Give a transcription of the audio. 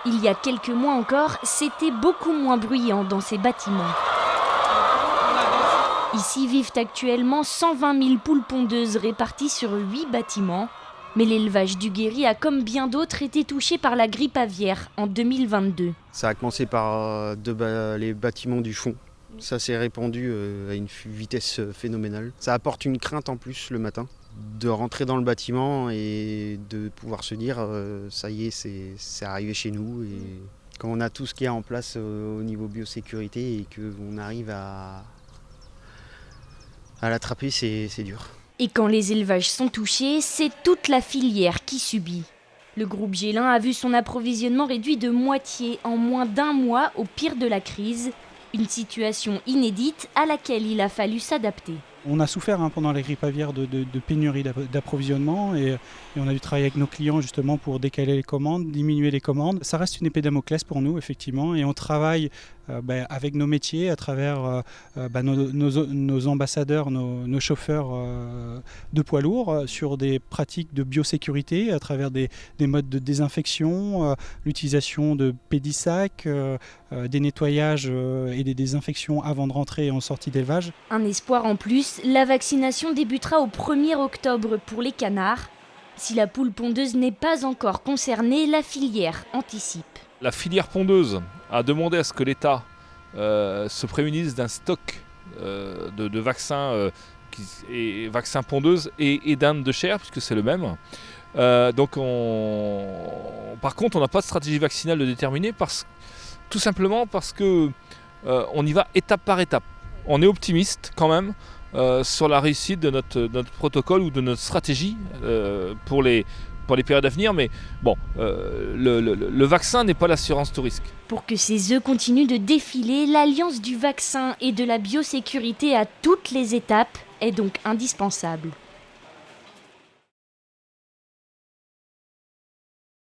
Il y a quelques mois encore, c'était beaucoup moins bruyant dans ces bâtiments. Ici vivent actuellement 120 000 poules pondeuses réparties sur 8 bâtiments. Mais l'élevage du Guéry a, comme bien d'autres, été touché par la grippe aviaire en 2022. Ça a commencé par les bâtiments du fond. Ça s'est répandu à une vitesse phénoménale. Ça apporte une crainte en plus le matin, de rentrer dans le bâtiment et de pouvoir se dire ça y est, c'est arrivé chez nous. Et quand on a tout ce qu'il y a en place au niveau biosécurité et qu'on arrive à l'attraper, c'est dur. Et quand les élevages sont touchés, c'est toute la filière qui subit. Le groupe Gélin a vu son approvisionnement réduit de moitié en moins d'un mois au pire de la crise. Une situation inédite à laquelle il a fallu s'adapter. On a souffert pendant la grippe aviaire de pénurie d'approvisionnement et on a dû travailler avec nos clients justement pour décaler les commandes, diminuer les commandes. Ça reste une épée de Damoclès pour nous effectivement et on travaille avec nos métiers à travers nos ambassadeurs, nos chauffeurs de poids lourds sur des pratiques de biosécurité à travers des modes de désinfection, l'utilisation de pédissacs, des nettoyages et des désinfections avant de rentrer et en sortie d'élevage. Un espoir en plus, la vaccination débutera au 1er octobre pour les canards. Si la poule pondeuse n'est pas encore concernée, la filière anticipe. La filière pondeuse a demandé à ce que l'État se prémunisse d'un stock de vaccins, vaccins pondeuses et d'indes de chair, puisque c'est le même. Par contre, on n'a pas de stratégie vaccinale de déterminer, tout simplement parce qu'on y va étape par étape. On est optimiste quand même sur la réussite de notre protocole ou de notre stratégie pour les périodes à venir, mais bon, le vaccin n'est pas l'assurance tout risque. Pour que ces œufs continuent de défiler, l'alliance du vaccin et de la biosécurité à toutes les étapes est donc indispensable.